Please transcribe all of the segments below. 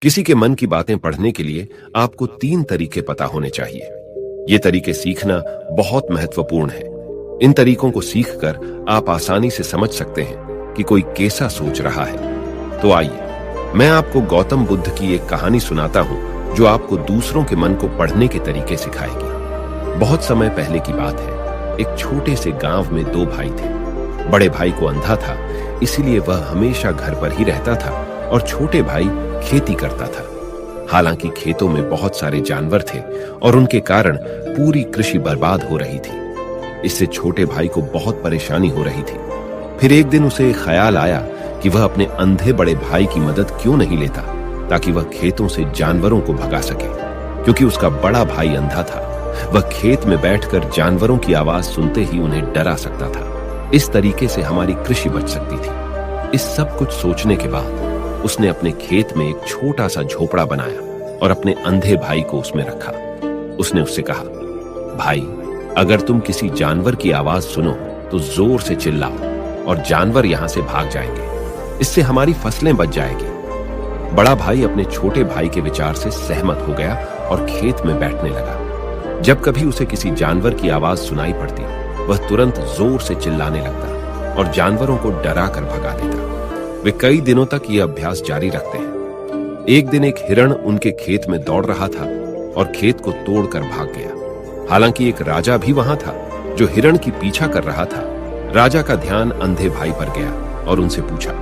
किसी के मन की बातें पढ़ने के लिए आपको 3 तरीके पता होने चाहिए। ये तरीके सीखना बहुत महत्वपूर्ण है। इन तरीकों को सीखकर आप आसानी से समझ सकते हैं कि कोई कैसा सोच रहा है। तो आइए मैं आपको गौतम बुद्ध की एक कहानी सुनाता हूं जो आपको दूसरों के मन को पढ़ने के तरीके सिखाएगी। बहुत समय पहले की बात है। एक छोटे से गांव में 2 भाई थे। बड़े भाई को अंधा था, इसीलिए वह हमेशा घर पर ही रहता था और छोटे भाई खेती करता था। हालांकि खेतों में बहुत सारे जानवर थे और उनके कारण पूरी कृषि बर्बाद हो रही थी। इससे छोटे भाई को बहुत परेशानी हो रही थी। फिर एक दिन उसे ख्याल आया कि वह अपने अंधे बड़े भाई की मदद क्यों नहीं लेता, ताकि वह खेतों से जानवरों को भगा सके। क्योंकि उसका बड़ा भाई अंधा था, वह खेत में बैठकर जानवरों की आवाज सुनते ही उन्हें डरा सकता था। इस तरीके से हमारी कृषि बच सकती थी। इस सब कुछ सोचने के बाद उसने अपने खेत में एक छोटा सा झोपड़ा बनाया और अपने अंधे भाई को उसमें रखा। उसने उससे कहा, भाई, अगर तुम किसी जानवर की आवाज सुनो तो जोर से चिल्लाओ और जानवर यहां से भाग जाएंगे। इससे हमारी फसलें बच जाएगी। बड़ा भाई अपने छोटे भाई के विचार से सहमत हो गया और खेत में बैठने लगा। जब कभी उसे किसी जानवर की आवाज सुनाई पड़ती, वह तुरंत जोर से चिल्लाने लगता और जानवरों को डरा कर भगा देता। वे कई दिनों तक यह अभ्यास जारी रखते हैं। एक दिन एक हिरण उनके खेत में दौड़ रहा था और खेत को तोड़कर भाग गया। हालांकि एक राजा भी वहां था जो हिरण की पीछा कर रहा था। राजा का ध्यान अंधे भाई पर गया और उनसे पूछा,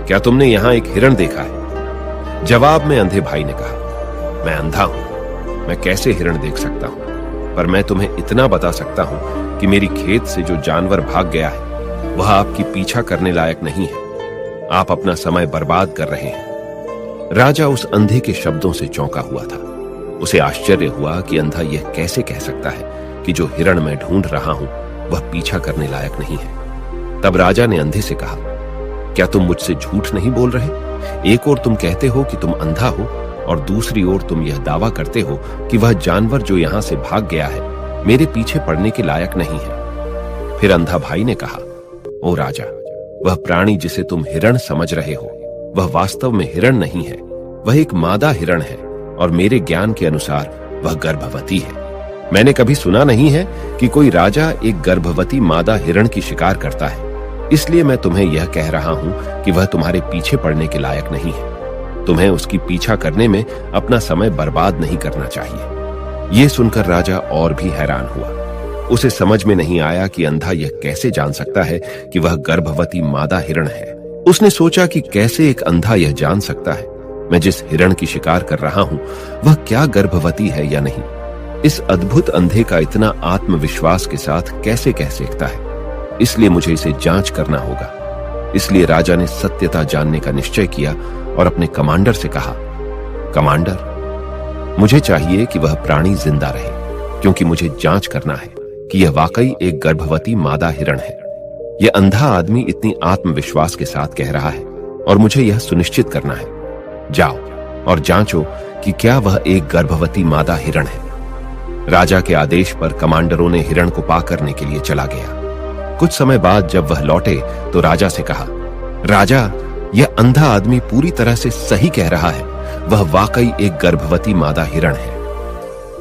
क्या तुमने यहां एक हिरण देखा है? जवाब में अंधे भाई ने कहा, मैं अंधा हूं, मैं कैसे हिरण देख सकता हूं? पर मैं तुम्हें इतना बता सकता हूं कि मेरी खेत से जो जानवर भाग गया है वह आपकी पीछा करने लायक नहीं है। आप अपना समय बर्बाद कर रहे हैं। राजा उस अंधे के शब्दों से चौंका हुआ था। उसे आश्चर्य हुआ कि अंधा यह कैसे कह सकता है कि जो हिरण मैं ढूंढ रहा हूं वह पीछा करने लायक नहीं है। तब राजा ने अंधे से कहा, क्या तुम मुझसे झूठ नहीं बोल रहे? एक ओर तुम कहते हो कि तुम अंधा हो और दूसरी ओर तुम यह दावा करते हो कि वह जानवर जो यहां से भाग गया है मेरे पीछे पड़ने के लायक नहीं है। फिर अंधा भाई ने कहा, ओ राजा, वह प्राणी जिसे तुम हिरण समझ रहे हो वह वास्तव में हिरण नहीं है। वह एक मादा हिरण है और मेरे ज्ञान के अनुसार वह गर्भवती है। मैंने कभी सुना नहीं है कि कोई राजा एक गर्भवती मादा हिरण की शिकार करता है। इसलिए मैं तुम्हें यह कह रहा हूं कि वह तुम्हारे पीछे पड़ने के लायक नहीं है। तुम्हें उसकी पीछा करने में अपना समय बर्बाद नहीं करना चाहिए। यह सुनकर राजा और भी हैरान हुआ। उसे समझ में नहीं आया कि अंधा यह कैसे जान सकता है कि वह गर्भवती मादा हिरण है। उसने सोचा कि कैसे एक अंधा यह जान सकता है मैं जिस हिरण की शिकार कर रहा हूं वह क्या गर्भवती है या नहीं। इस अद्भुत अंधे का इतना आत्मविश्वास के साथ कैसे कह सकता है? इसलिए मुझे इसे जांच करना होगा। इसलिए राजा ने सत्यता जानने का निश्चय किया और अपने कमांडर से कहा, कमांडर, मुझे चाहिए कि वह प्राणी जिंदा रहे, क्योंकि मुझे जांच करना है कि यह वाकई एक गर्भवती मादा हिरण है। यह अंधा आदमी इतनी आत्मविश्वास के साथ कह रहा है और मुझे यह सुनिश्चित करना है। जाओ और जांचो कि क्या वह एक गर्भवती मादा हिरण है। राजा के आदेश पर कमांडरों ने हिरण को पा करने के लिए चला गया। कुछ समय बाद जब वह लौटे तो राजा से कहा, राजा, यह अंधा आदमी पूरी तरह से सही कह रहा है। वह वाकई एक गर्भवती मादा हिरण है।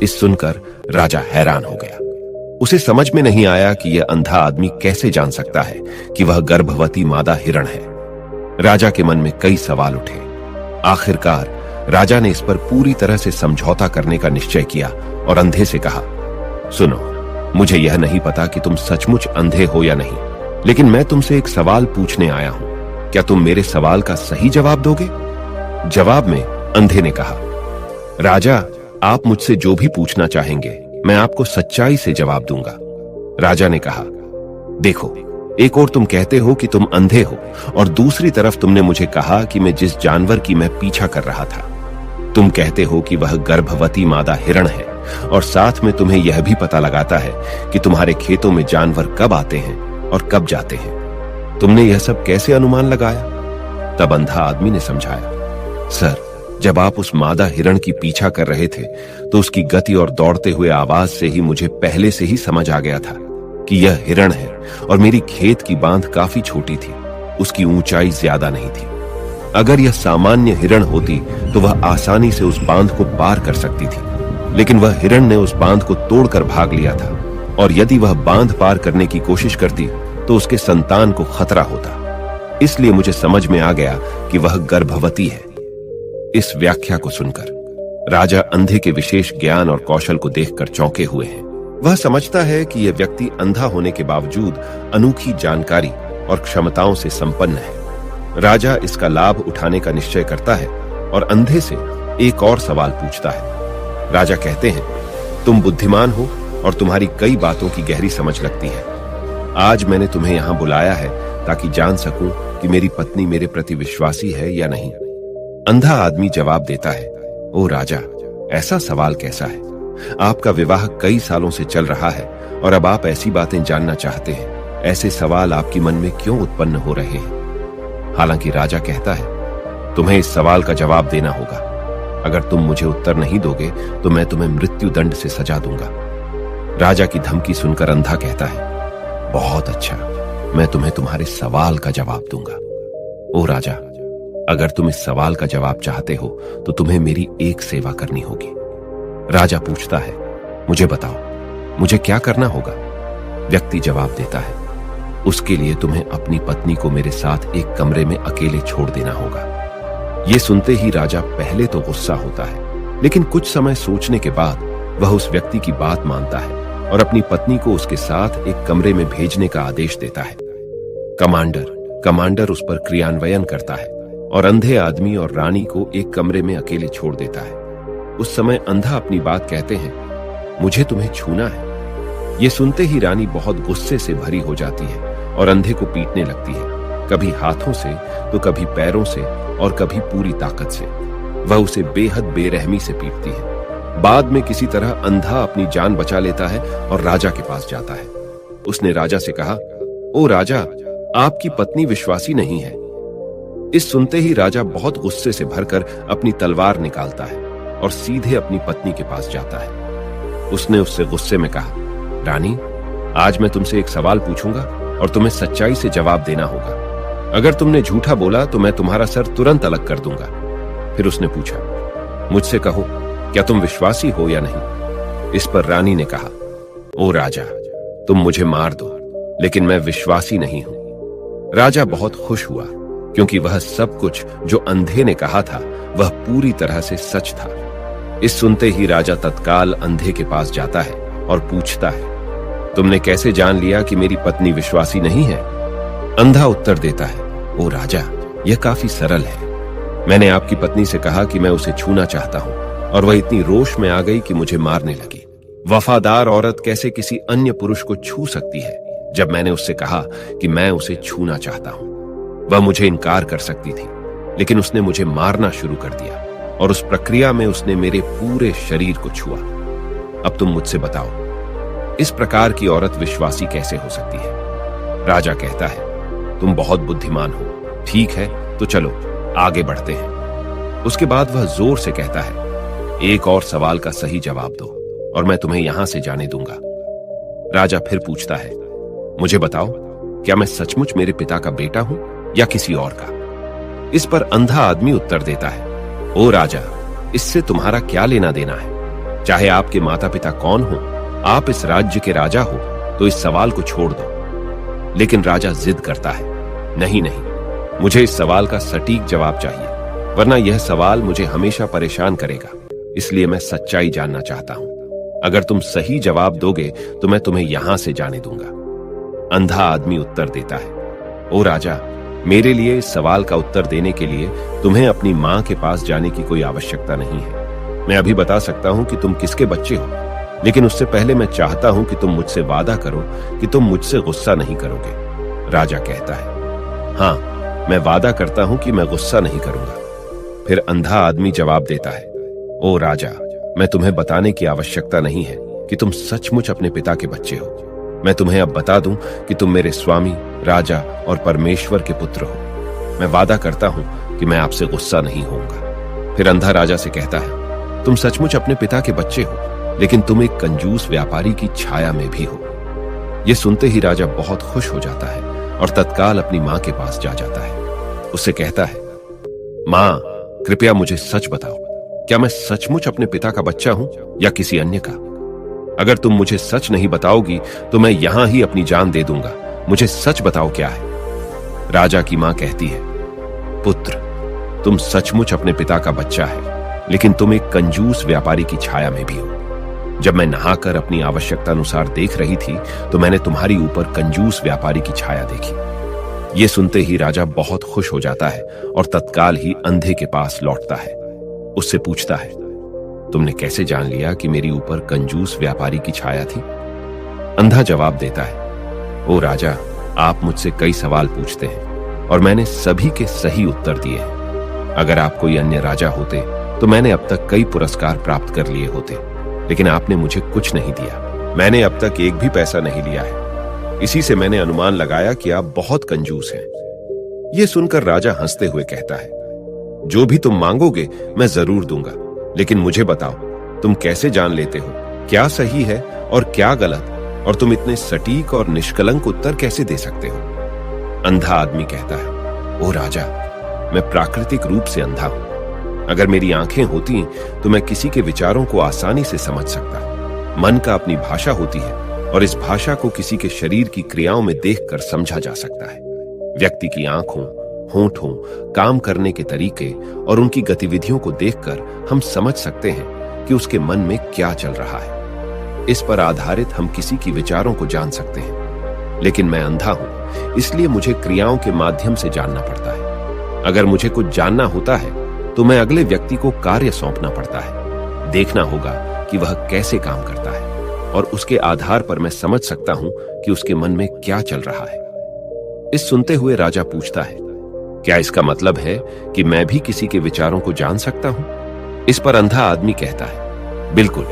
इस सुनकर राजा हैरान हो गया। उसे समझ में नहीं आया कि यह अंधा आदमी कैसे जान सकता है कि वह गर्भवती मादा हिरण है। राजा के मन में कई सवाल उठे। आखिरकार राजा ने इस पर पूरी तरह से समझौता करने का निश्चय किया और अंधे से कहा, सुनो, मुझे यह नहीं पता कि तुम सचमुच अंधे हो या नहीं, लेकिन मैं तुमसे एक सवाल पूछने आया हूं। क्या तुम मेरे सवाल का सही जवाब दोगे? जवाब में अंधे ने कहा, राजा, आप मुझसे जो भी पूछना चाहेंगे मैं आपको सच्चाई से जवाब दूंगा। राजा ने कहा, देखो, एक और तुम कहते हो कि तुम अंधे हो और दूसरी तरफ तुमने मुझे कहा कि मैं जिस जानवर की मैं पीछा कर रहा था, तुम कहते हो कि वह गर्भवती मादा हिरण है और साथ में तुम्हें यह भी पता लगाता है कि तुम्हारे खेतों में जानवर कब आते हैं और कब जाते हैं। तुमने यह सब कैसे अनुमान लगाया? तब अंधा आदमी ने समझाया, सर, जब आप उस मादा हिरण की पीछा कर रहे थे तो उसकी गति और दौड़ते हुए आवाज से ही मुझे पहले से ही समझ आ गया था कि यह हिरण है और मेरी खेत की बांध काफी छोटी थी, उसकी ऊंचाई ज्यादा नहीं थी। अगर यह सामान्य हिरण होती तो वह आसानी से उस बांध को पार कर सकती थी, लेकिन वह हिरण ने उस बांध को तोड़कर भाग लिया था, और यदि वह बांध पार करने की कोशिश करती तो उसके संतान को खतरा होता। इसलिए मुझे समझ में आ गया कि वह गर्भवती है। इस व्याख्या को सुनकर राजा अंधे के विशेष ज्ञान और कौशल को देखकर चौंके हुए हैं। वह समझता है कि यह व्यक्ति अंधा होने के बावजूद अनोखी जानकारी और क्षमताओं से संपन्न है। राजा इसका लाभ उठाने का निश्चय करता है और अंधे से एक और सवाल पूछता है। राजा कहते हैं, तुम बुद्धिमान हो और तुम्हारी कई बातों की गहरी समझ लगती है। आज मैंने तुम्हें यहां बुलाया है ताकि जान सकूं कि मेरी पत्नी मेरे प्रति विश्वासी है या नहीं। अंधा आदमी जवाब देता है, ओ राजा, ऐसा सवाल कैसा है? आपका विवाह कई सालों से चल रहा है और अब आप ऐसी बातें जानना चाहते हैं। ऐसे सवाल आपके मन में क्यों उत्पन्न हो रहे हैं? हालांकि राजा कहता है, तुम्हें इस सवाल का जवाब देना होगा। अगर तुम मुझे उत्तर नहीं दोगे तो मैं तुम्हें मृत्यु दंड से सजा दूंगा। राजा की धमकी सुनकर अंधा कहता है, बहुत अच्छा, मैं तुम्हें तुम्हारे सवाल का जवाब दूंगा। ओ राजा, अगर तुम इस सवाल का जवाब चाहते हो तो तुम्हें मेरी एक सेवा करनी होगी। राजा पूछता है, मुझे बताओ, मुझे क्या करना होगा? व्यक्ति जवाब देता है, उसके लिए तुम्हें अपनी पत्नी को मेरे साथ एक कमरे में अकेले छोड़ देना होगा। यह सुनते ही राजा पहले तो गुस्सा होता है, लेकिन कुछ समय सोचने के बाद वह उस व्यक्ति की बात मानता है और अपनी पत्नी को उसके साथ एक कमरे में भेजने का आदेश देता है। कमांडर उस पर क्रियान्वयन करता है और अंधे आदमी और रानी को एक कमरे में अकेले छोड़ देता है। उस समय अंधा अपनी बात कहते हैं, मुझे तुम्हें छूना है। यह सुनते ही रानी बहुत गुस्से से भरी हो जाती है और अंधे को पीटने लगती है, कभी हाथों से तो कभी पैरों से और कभी पूरी ताकत से। वह उसे बेहद बेरहमी से पीटती है। बाद में किसी तरह अंधा अपनी जान बचा लेता है और राजा के पास जाता है। उसने राजा से कहा, ओ राजा, आपकी पत्नी विश्वासी नहीं है। इस सुनते ही राजा बहुत गुस्से से भरकर अपनी तलवार निकालता है और सीधे अपनी पत्नी के पास जाता है। उसने उससे गुस्से में कहा, रानी, आज मैं तुमसे एक सवाल पूछूंगा और तुम्हें सच्चाई से जवाब देना होगा। अगर तुमने झूठा बोला तो मैं तुम्हारा सर तुरंत अलग कर दूंगा। फिर उसने पूछा, मुझसे कहो, क्या तुम विश्वासी हो या नहीं? इस पर रानी ने कहा, ओ राजा, तुम मुझे मार दो, लेकिन मैं विश्वासी नहीं हूं। राजा बहुत खुश हुआ क्योंकि वह सब कुछ जो अंधे ने कहा था वह पूरी तरह से सच था। इस सुनते ही राजा तत्काल अंधे के पास जाता है और पूछता है, तुमने कैसे जान लिया कि मेरी पत्नी विश्वासी नहीं है? अंधा उत्तर देता है, ओ राजा, यह काफी सरल है। मैंने आपकी पत्नी से कहा कि मैं उसे छूना चाहता हूं और वह इतनी रोष में आ गई कि मुझे मारने लगी। वफादार औरत कैसे किसी अन्य पुरुष को छू सकती है? जब मैंने उससे कहा कि मैं उसे छूना चाहता हूं, वह मुझे इनकार कर सकती थी, लेकिन उसने मुझे मारना शुरू कर दिया और उस प्रक्रिया में उसने मेरे पूरे शरीर को छुआ। अब तुम मुझसे बताओ, इस प्रकार की औरत विश्वासी कैसे हो सकती है? राजा कहता है, तुम बहुत बुद्धिमान हो। ठीक है, तो चलो आगे बढ़ते हैं। उसके बाद वह जोर से कहता है, एक और सवाल का सही जवाब दो और मैं तुम्हें यहां से जाने दूंगा। राजा फिर पूछता है, मुझे बताओ, क्या मैं सचमुच मेरे पिता का बेटा हूं या किसी और का? इस पर अंधा आदमी उत्तर देता है, ओ राजा, इससे तुम्हारा क्या लेना देना है? चाहे आपके माता पिता कौन हो, आप इस राज्य के राजा हो, तो इस सवाल को छोड़ दो। लेकिन राजा जिद करता है, नहीं नहीं, मुझे इस सवाल का सटीक जवाब चाहिए, वरना यह सवाल मुझे हमेशा परेशान करेगा। इसलिए मैं सच्चाई जानना चाहता हूं। अगर तुम सही जवाब दोगे तो मैं तुम्हें यहां से जाने दूंगा। अंधा आदमी उत्तर देता है, ओ राजा, मेरे लिए इस सवाल का उत्तर देने के लिए तुम्हें अपनी मां के पास जाने की कोई आवश्यकता नहीं है। मैं अभी बता सकता हूं कि तुम किसके बच्चे हो, लेकिन उससे पहले मैं चाहता हूं कि तुम मुझसे वादा करो कि तुम मुझसे गुस्सा नहीं करोगे। राजा कहता है, हाँ, मैं वादा करता हूं कि मैं गुस्सा नहीं करूंगा। फिर अंधा आदमी जवाब देता है, ओ राजा, मैं तुम्हें बताने की आवश्यकता नहीं है कि तुम सचमुच अपने पिता के बच्चे हो। मैं तुम्हें अब बता दूं कि तुम मेरे स्वामी, राजा और परमेश्वर के पुत्र हो। मैं वादा करता हूं कि मैं आपसे गुस्सा नहीं होऊंगा। फिर अंधा राजा से कहता है, तुम सचमुच अपने पिता के बच्चे हो, लेकिन तुम एक कंजूस व्यापारी की छाया में भी हो। यह सुनते ही राजा बहुत खुश हो जाता है और तत्काल अपनी मां के पास जा जाता है। उससे कहता है, मां, कृपया मुझे सच बताओ, क्या मैं सचमुच अपने पिता का बच्चा हूं या किसी अन्य का? अगर तुम मुझे सच नहीं बताओगी तो मैं यहां ही अपनी जान दे दूंगा। मुझे सच बताओ क्या है। राजा की मां कहती है, पुत्र, तुम सचमुच अपने पिता का बच्चा है, लेकिन तुम एक कंजूस व्यापारी की छाया में भी हो। जब मैं नहाकर अपनी आवश्यकता अनुसार देख रही थी तो मैंने तुम्हारी ऊपर कंजूस व्यापारी की छाया देखी। ये सुनते ही राजा बहुत खुश हो जाता है और तत्काल ही अंधे के पास लौटता है। उससे पूछता है, तुमने कैसे जान लिया कि मेरी ऊपर कंजूस व्यापारी की छाया थी? अंधा जवाब देता है, ओ राजा, आप मुझसे कई सवाल पूछते हैं और मैंने सभी के सही उत्तर दिए हैं। अगर आप कोई अन्य राजा होते तो मैंने अब तक कई पुरस्कार प्राप्त कर लिए होते, लेकिन आपने मुझे कुछ नहीं दिया। मैंने अब तक एक भी पैसा नहीं लिया है। इसी से मैंने अनुमान लगाया कि आप बहुत कंजूस हैं। यह सुनकर राजा हंसते हुए कहता है, जो भी तुम मांगोगे मैं जरूर दूंगा, लेकिन मुझे बताओ, तुम कैसे जान लेते हो क्या सही है और क्या गलत, और तुम इतने सटीक और निष्कलंक उत्तर कैसे दे सकते हो? अंधा आदमी कहता है, ओ राजा, मैं प्राकृतिक रूप से अंधा हूं। अगर मेरी आंखें होती तो मैं किसी के विचारों को आसानी से समझ सकता। मन का अपनी भाषा होती है और इस भाषा को किसी के शरीर की क्रियाओं में देखकर समझा जा सकता है। व्यक्ति की आंखों, होठों, काम करने के तरीके और उनकी गतिविधियों को देखकर हम समझ सकते हैं कि उसके मन में क्या चल रहा है। इस पर आधारित हम किसी की विचारों को जान सकते हैं। लेकिन मैं अंधा हूं, इसलिए मुझे क्रियाओं के माध्यम से जानना पड़ता है। अगर मुझे कुछ जानना होता है तो मैं अगले व्यक्ति को कार्य सौंपना पड़ता है। देखना होगा कि वह कैसे काम करता है और उसके आधार पर मैं समझ सकता हूं कि उसके मन में क्या चल रहा है। इस सुनते हुए राजा पूछता है, क्या इसका मतलब है कि मैं भी किसी के विचारों को जान सकता हूं? इस पर अंधा आदमी कहता है, बिल्कुल,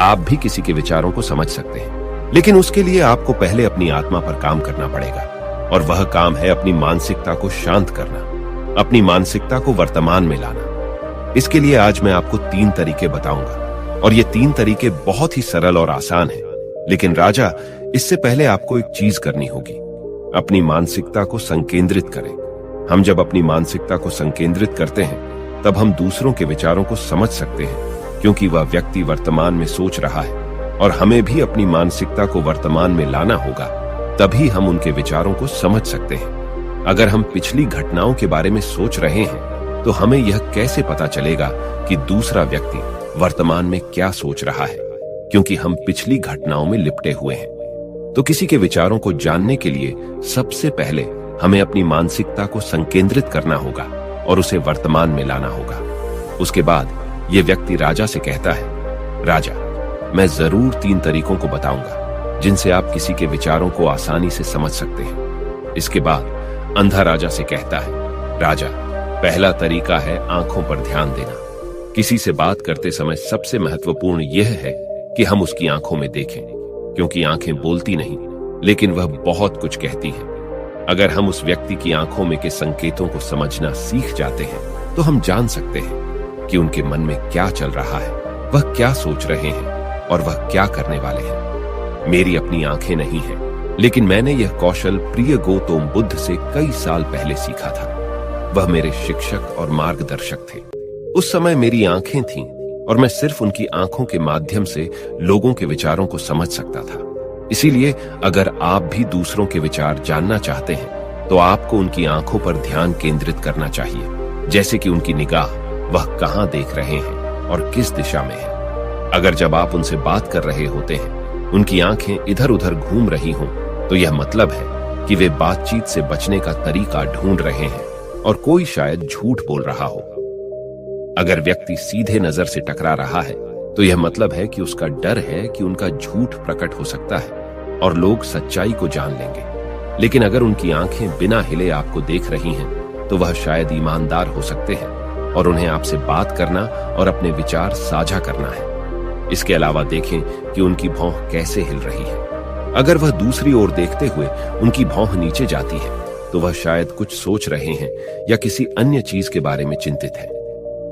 आप भी किसी के विचारों को समझ सकते हैं, लेकिन उसके लिए आपको पहले अपनी आत्मा पर काम करना पड़ेगा, और वह काम है अपनी मानसिकता को शांत करना, अपनी मानसिकता को वर्तमान में लाना। इसके लिए आज मैं आपको 3 तरीके बताऊंगा, और ये 3 तरीके बहुत ही सरल और आसान हैं। लेकिन राजा, इससे पहले आपको एक चीज करनी होगी, अपनी मानसिकता को संकेंद्रित करें। हम जब अपनी मानसिकता को संकेंद्रित करते हैं तब हम दूसरों के विचारों को समझ सकते हैं, क्योंकि वह व्यक्ति वर्तमान में सोच रहा है, और हमें भी अपनी मानसिकता को वर्तमान में लाना होगा, तभी हम उनके विचारों को समझ सकते हैं। अगर हम पिछली घटनाओं के बारे में सोच रहे हैं तो हमें यह कैसे पता चलेगा कि दूसरा व्यक्ति वर्तमान में क्या सोच रहा है, क्योंकि हम पिछली घटनाओं में लिपटे हुए हैं। तो किसी के विचारों को जानने के लिए सबसे पहले हमें अपनी मानसिकता को संकेंद्रित करना होगा और उसे वर्तमान में लाना होगा। उसके बाद यह व्यक्ति राजा से कहता है, राजा, मैं जरूर 3 तरीकों को बताऊंगा जिनसे आप किसी के विचारों को आसानी से समझ सकते हैं। इसके बाद अंधा राजा से कहता है, राजा, पहला तरीका है आंखों पर ध्यान देना। किसी से बात करते समय सबसे महत्वपूर्ण यह है कि हम उसकी आंखों में देखें, क्योंकि आंखें बोलती नहीं, लेकिन वह बहुत कुछ कहती हैं। अगर हम उस व्यक्ति की आंखों में के संकेतों को समझना सीख जाते हैं तो हम जान सकते हैं कि उनके मन में क्या चल रहा है, वह क्या सोच रहे हैं और वह क्या करने वाले हैं। मेरी अपनी आंखें नहीं हैं, लेकिन मैंने यह कौशल प्रिय गौतम बुद्ध से कई साल पहले सीखा था। वह मेरे शिक्षक और मार्गदर्शक थे। उस समय मेरी आंखें थीं और मैं सिर्फ उनकी आंखों के माध्यम से लोगों के विचारों को समझ सकता था। इसीलिए अगर आप भी दूसरों के विचार जानना चाहते हैं तो आपको उनकी आंखों पर ध्यान केंद्रित करना चाहिए, जैसे कि उनकी निगाह, वह कहां देख रहे हैं और किस दिशा में है। अगर जब आप उनसे बात कर रहे होते हैं उनकी आंखें इधर उधर घूम रही हों तो यह मतलब है कि वे बातचीत से बचने का तरीका ढूंढ रहे हैं और कोई शायद झूठ बोल रहा हो। अगर व्यक्ति सीधे नजर से टकरा रहा है तो यह मतलब है कि उसका डर है कि उनका झूठ प्रकट हो सकता है और लोग सच्चाई को जान लेंगे। लेकिन अगर उनकी आंखें बिना हिले आपको देख रही हैं तो वह शायद ईमानदार हो सकते हैं और उन्हें आपसे बात करना और अपने विचार साझा करना है। इसके अलावा देखें कि उनकी भौं कैसे हिल रही है। अगर वह दूसरी ओर देखते हुए उनकी भौं नीचे जाती है तो वह शायद कुछ सोच रहे हैं या किसी अन्य चीज के बारे में चिंतित है।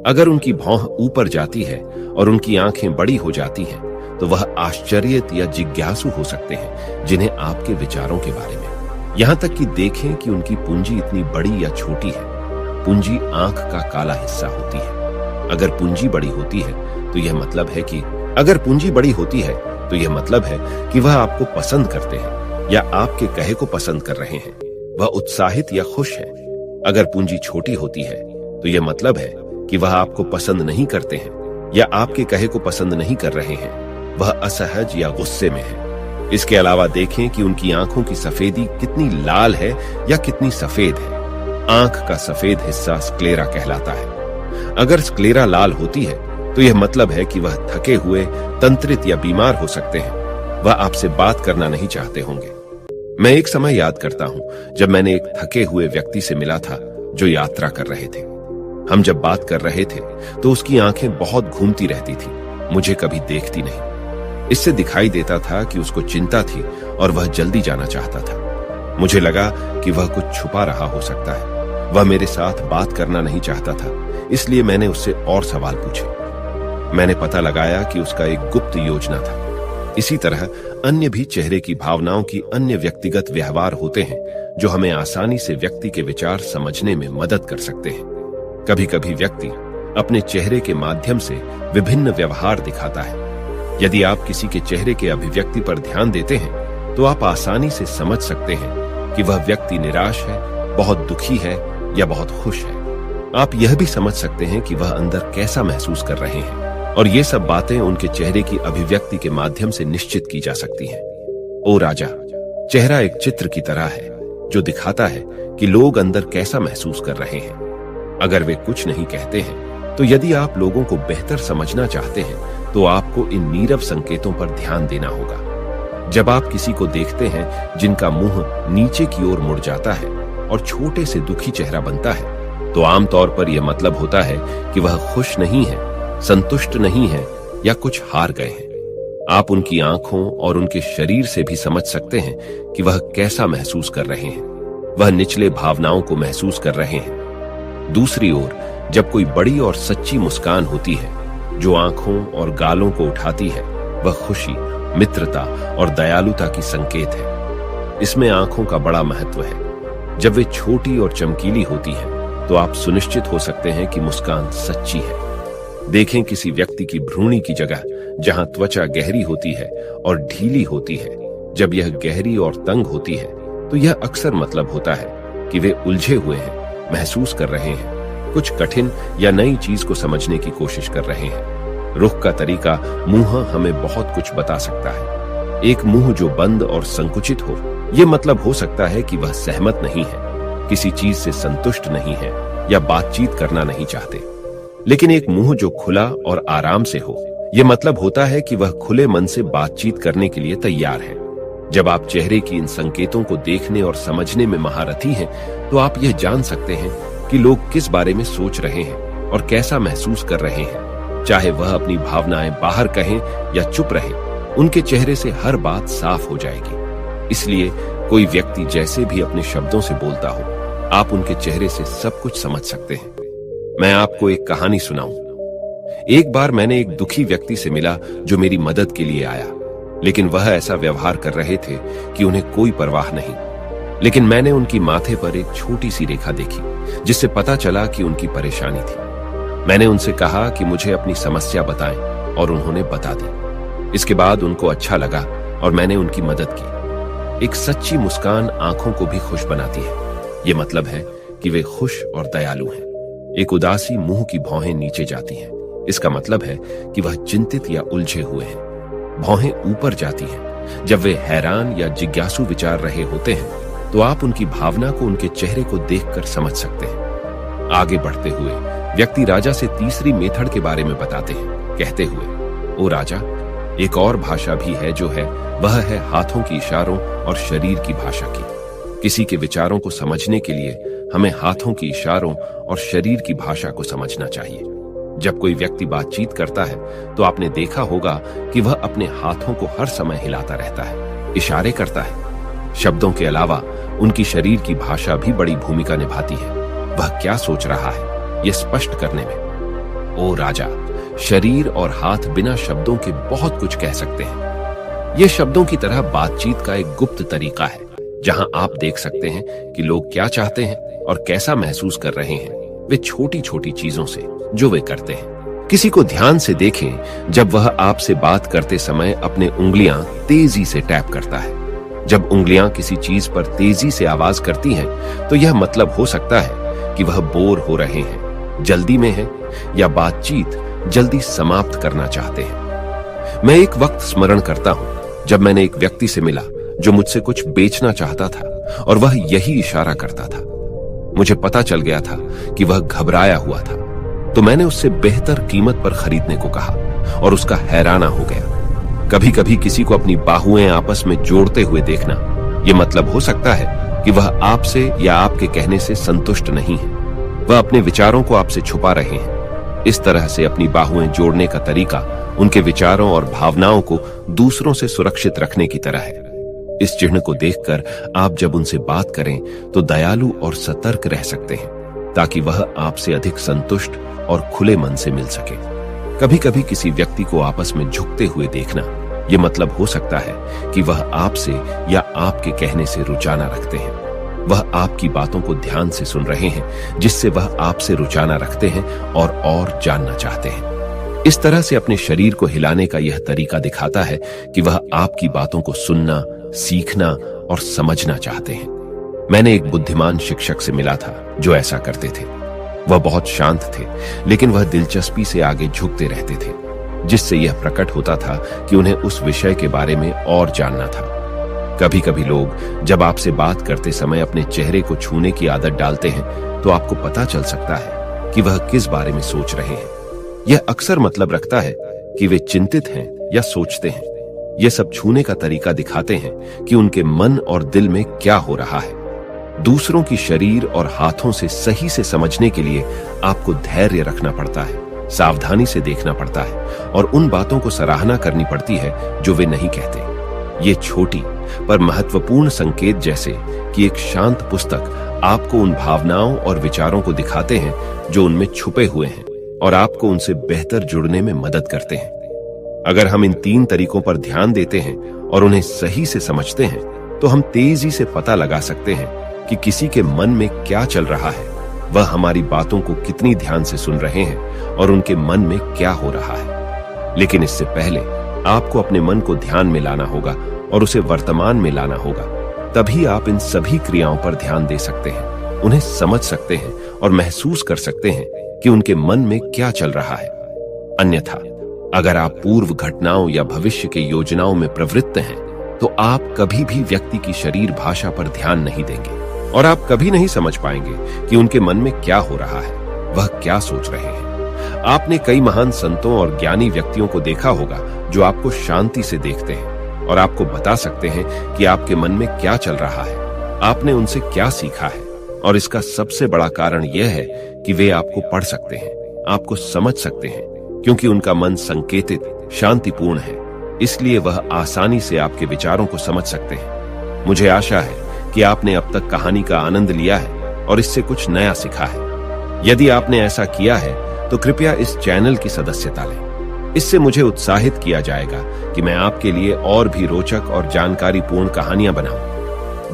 अगर उनकी भौं ऊपर जाती है और उनकी आंखें बड़ी हो जाती हैं तो वह आश्चर्यित या जिज्ञासु हो सकते हैं जिन्हें आपके विचारों के बारे में। यहां तक कि देखें कि उनकी पूंजी इतनी बड़ी या छोटी है। पूंजी आंख का काला हिस्सा होती है। अगर पूंजी बड़ी होती है तो यह मतलब है कि वह आपको पसंद करते हैं या आपके कहे को पसंद कर रहे हैं। वह उत्साहित या खुश है। अगर पूंजी छोटी होती है तो यह मतलब है कि वह आपको पसंद नहीं करते हैं या आपके कहे को पसंद नहीं कर रहे हैं। वह असहज या गुस्से में है। इसके अलावा देखें कि उनकी आंखों की सफेदी कितनी लाल है या कितनी सफेद है। आंख का सफेद हिस्सा स्क्लेरा कहलाता है। अगर स्क्लेरा लाल होती है तो यह मतलब है कि वह थके हुए, तंत्रित या बीमार हो सकते हैं। वह आपसे बात करना नहीं चाहते होंगे। मैं एक समय याद करता हूं जब मैंने एक थके हुए व्यक्ति से मिला था जो यात्रा कर रहे थे। हम जब बात कर रहे थे तो उसकी आंखें बहुत घूमती रहती थी, मुझे कभी देखती नहीं। इससे दिखाई देता था कि उसको चिंता थी और वह जल्दी जाना चाहता था। मुझे लगा कि वह कुछ छुपा रहा हो सकता है। वह मेरे साथ बात करना नहीं चाहता था, इसलिए मैंने उससे और सवाल पूछे। मैंने पता लगाया कि उसका एक गुप्त योजना था। इसी तरह अन्य भी चेहरे की भावनाओं की अन्य व्यक्तिगत व्यवहार होते हैं जो हमें आसानी से व्यक्ति के विचार समझने में मदद कर सकते हैं। कभी कभी व्यक्ति अपने चेहरे के माध्यम से विभिन्न व्यवहार दिखाता है। यदि आप किसी के चेहरे के अभिव्यक्ति पर ध्यान देते हैं तो आप आसानी से समझ सकते हैं कि वह व्यक्ति निराश है, बहुत दुखी है या बहुत खुश है। आप यह भी समझ सकते हैं कि वह अंदर कैसा महसूस कर रहे हैं, और ये सब बातें उनके चेहरे की अभिव्यक्ति के माध्यम से निश्चित की जा सकती हैं। ओ राजा, चेहरा एक चित्र की तरह है जो दिखाता है कि लोग अंदर कैसा महसूस कर रहे हैं। अगर वे कुछ नहीं कहते हैं तो यदि आप लोगों को बेहतर समझना चाहते हैं तो आपको इन नीरव संकेतों पर ध्यान देना होगा। जब आप किसी को देखते हैं जिनका मुंह नीचे की ओर मुड़ जाता है और छोटे से दुखी चेहरा बनता है तो आमतौर पर यह मतलब होता है कि वह खुश नहीं है, संतुष्ट नहीं है या कुछ हार गए हैं। आप उनकी आंखों और उनके शरीर से भी समझ सकते हैं कि वह कैसा महसूस कर रहे हैं। वह निचले भावनाओं को महसूस कर रहे हैं। दूसरी ओर, जब कोई बड़ी और सच्ची मुस्कान होती है जो आंखों और गालों को उठाती है, वह खुशी, मित्रता और दयालुता की संकेत है। इसमें आंखों का बड़ा महत्व है। जब वे छोटी और चमकीली होती हैं तो आप सुनिश्चित हो सकते हैं कि मुस्कान सच्ची है। देखें किसी व्यक्ति की भ्रूणी की जगह जहां त्वचा गहरी होती है और ढीली होती है। जब यह गहरी और तंग होती है तो यह अक्सर मतलब होता है कि वे उलझे हुए हैं, महसूस कर रहे हैं, कुछ कठिन या नई चीज को समझने की कोशिश कर रहे हैं। रुख का तरीका मुंह हमें बहुत कुछ बता सकता है। एक मुंह जो बंद और संकुचित हो, यह मतलब हो सकता है कि वह सहमत नहीं है, किसी चीज से संतुष्ट नहीं है या बातचीत करना नहीं चाहते। लेकिन एक मुंह जो खुला और आराम से हो, यह मतलब होता है कि वह खुले मन से बातचीत करने के लिए तैयार है। जब आप चेहरे की इन संकेतों को देखने और समझने में महारथी हैं, तो आप यह जान सकते हैं कि लोग किस बारे में सोच रहे हैं और कैसा महसूस कर रहे हैं। चाहे वह अपनी भावनाएं बाहर कहें या चुप रहें, उनके चेहरे से हर बात साफ हो जाएगी। इसलिए कोई व्यक्ति जैसे भी अपने शब्दों से बोलता हो, आप उनके चेहरे से सब कुछ समझ सकते हैं। मैं आपको एक कहानी सुनाऊं। एक बार मैंने एक दुखी व्यक्ति से मिला जो मेरी मदद के लिए आया, लेकिन वह ऐसा व्यवहार कर रहे थे कि उन्हें कोई परवाह नहीं। लेकिन मैंने उनकी माथे पर एक छोटी सी रेखा देखी जिससे पता चला कि उनकी परेशानी थी। मैंने उनसे कहा कि मुझे अपनी समस्या बताएं और उन्होंने बता दी। इसके बाद उनको अच्छा लगा और मैंने उनकी मदद की। एक सच्ची मुस्कान आंखों को भी खुश बनाती है। ये मतलब है कि वे खुश और दयालु हैं। एक उदासी मुंह की भौहें नीचे जाती हैं। इसका मतलब है कि वह चिंतित या उलझे हुए हैं। भौहें ऊपर जाती हैं जब वे हैरान या जिज्ञासु विचार रहे होते हैं, तो आप उनकी भावना को उनके चेहरे को देखकर समझ सकते हैं। आगे बढ़ते हुए व्यक्ति राजा से तीसरी मेथड के बारे में बताते हैं, कहते हुए, ओ राजा, एक और भाषा भी है जो है, वह है हाथों की इशारों और शरीर की भाषा की। किसी के विचारों को समझने के लिए हमें हाथों की इशारों और शरीर की भाषा को समझना चाहिए। जब कोई व्यक्ति बातचीत करता है तो आपने देखा होगा कि वह अपने हाथों को हर समय हिलाता रहता है, इशारे करता है। शब्दों के अलावा उनकी शरीर की भाषा भी बड़ी भूमिका निभाती है। वह क्या सोच रहा है यह स्पष्ट करने में। ओ राजा, शरीर और हाथ बिना शब्दों के बहुत कुछ कह सकते हैं। यह शब्दों की तरह बातचीत का एक गुप्त तरीका है जहां आप देख सकते हैं कि लोग क्या चाहते हैं और कैसा महसूस कर रहे हैं। वे छोटी छोटी चीजों से जो वे करते हैं। किसी को ध्यान से देखें जब वह आपसे बात करते समय अपने उंगलियां तेजी से टैप करता है। जब उंगलियां किसी चीज पर तेजी से आवाज करती हैं, तो यह मतलब हो सकता है कि वह बोर हो रहे हैं, जल्दी में हैं या बातचीत जल्दी समाप्त करना चाहते हैं। मैं एक वक्त स्मरण करता हूं जब मैंने एक व्यक्ति से मिला जो मुझसे कुछ बेचना चाहता था और वह यही इशारा करता था। मुझे पता चल गया था कि वह घबराया हुआ था, तो मैंने उससे बेहतर कीमत पर खरीदने को कहा और उसका हैराना हो गया। कभी कभी किसी को अपनी बाहुएं आपस में जोड़ते हुए देखना, यह मतलब हो सकता है कि वह आपसे या आपके कहने से संतुष्ट नहीं है। वह अपने विचारों को आपसे छुपा रहे हैं। इस तरह से अपनी बाहुएं जोड़ने का तरीका उनके विचारों और भावनाओं को दूसरों से सुरक्षित रखने की तरह है। इस चिन्ह को देखकर आप जब उनसे बात करें तो दयालु और सतर्क रह सकते हैं, ताकि वह आपसे अधिक संतुष्ट और खुले मन से मिल सके। कभी कभी किसी व्यक्ति को आपस में झुकते हुए देखना, यह मतलब हो सकता है कि वह आपसे या आपके कहने से रुचाना रखते हैं। वह आपकी बातों को ध्यान से सुन रहे हैं, जिससे वह आपसे रुचाना रखते हैं और जानना चाहते हैं। इस तरह से अपने शरीर को हिलाने का यह तरीका दिखाता है कि वह आपकी बातों को सुनना, सीखना और समझना चाहते हैं। मैंने एक बुद्धिमान शिक्षक से मिला था जो ऐसा करते थे। वह बहुत शांत थे, लेकिन वह दिलचस्पी से आगे झुकते रहते थे, जिससे यह प्रकट होता था कि उन्हें उस विषय के बारे में और जानना था। कभी कभी लोग जब आपसे बात करते समय अपने चेहरे को छूने की आदत डालते हैं, तो आपको पता चल सकता है कि वह किस बारे में सोच रहे हैं। यह अक्सर मतलब रखता है कि वे चिंतित हैं या सोचते हैं। यह सब छूने का तरीका दिखाते हैं कि उनके मन और दिल में क्या हो रहा है। दूसरों की शरीर और हाथों से सही से समझने के लिए आपको धैर्य रखना पड़ता है, सावधानी से देखना पड़ता है और उन बातों को सराहना करनी पड़ती है जो वे नहीं कहते। ये छोटी पर महत्वपूर्ण संकेत, जैसे कि एक शांत पुस्तक, आपको उन भावनाओं और विचारों को दिखाते हैं जो उनमें छुपे हुए हैं और आपको उनसे बेहतर जुड़ने में मदद करते हैं। अगर हम इन 3 तरीकों पर ध्यान देते हैं और उन्हें सही से समझते हैं, तो हम तेजी से पता लगा सकते हैं कि किसी के मन में क्या चल रहा है, वह हमारी बातों को कितनी ध्यान से सुन रहे हैं और उनके मन में क्या हो रहा है। लेकिन इससे पहले आपको अपने मन को ध्यान में लाना होगा और उसे वर्तमान में लाना होगा। तभी आप इन सभी क्रियाओं पर ध्यान दे सकते हैं, उन्हें समझ सकते हैं और महसूस कर सकते हैं कि उनके मन में क्या चल रहा है। अन्यथा अगर आप पूर्व घटनाओं या भविष्य के योजनाओं में प्रवृत्त हैं, तो आप कभी भी व्यक्ति की शरीर भाषा पर ध्यान नहीं देंगे और आप कभी नहीं समझ पाएंगे कि उनके मन में क्या हो रहा है, वह क्या सोच रहे हैं। आपने कई महान संतों और ज्ञानी व्यक्तियों को देखा होगा जो आपको शांति से देखते हैं और आपको बता सकते हैं कि आपके मन में क्या चल रहा है, आपने उनसे क्या सीखा है। और इसका सबसे बड़ा कारण यह है कि वे आपको पढ़ सकते हैं, आपको समझ सकते हैं, क्योंकि उनका मन संकेतित, शांतिपूर्ण है। इसलिए वह आसानी से आपके विचारों को समझ सकते हैं। मुझे आशा है कि आपने अब तक कहानी का आनंद लिया है और इससे कुछ नया सीखा है। यदि आपने ऐसा किया है तो कृपया इस चैनल की सदस्यता लें। इससे मुझे उत्साहित किया जाएगा कि मैं आपके लिए और भी रोचक और जानकारीपूर्ण कहानियां बनाऊं।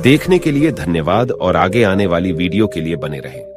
देखने के लिए धन्यवाद और आगे आने वाली वीडियो के लिए बने रहें।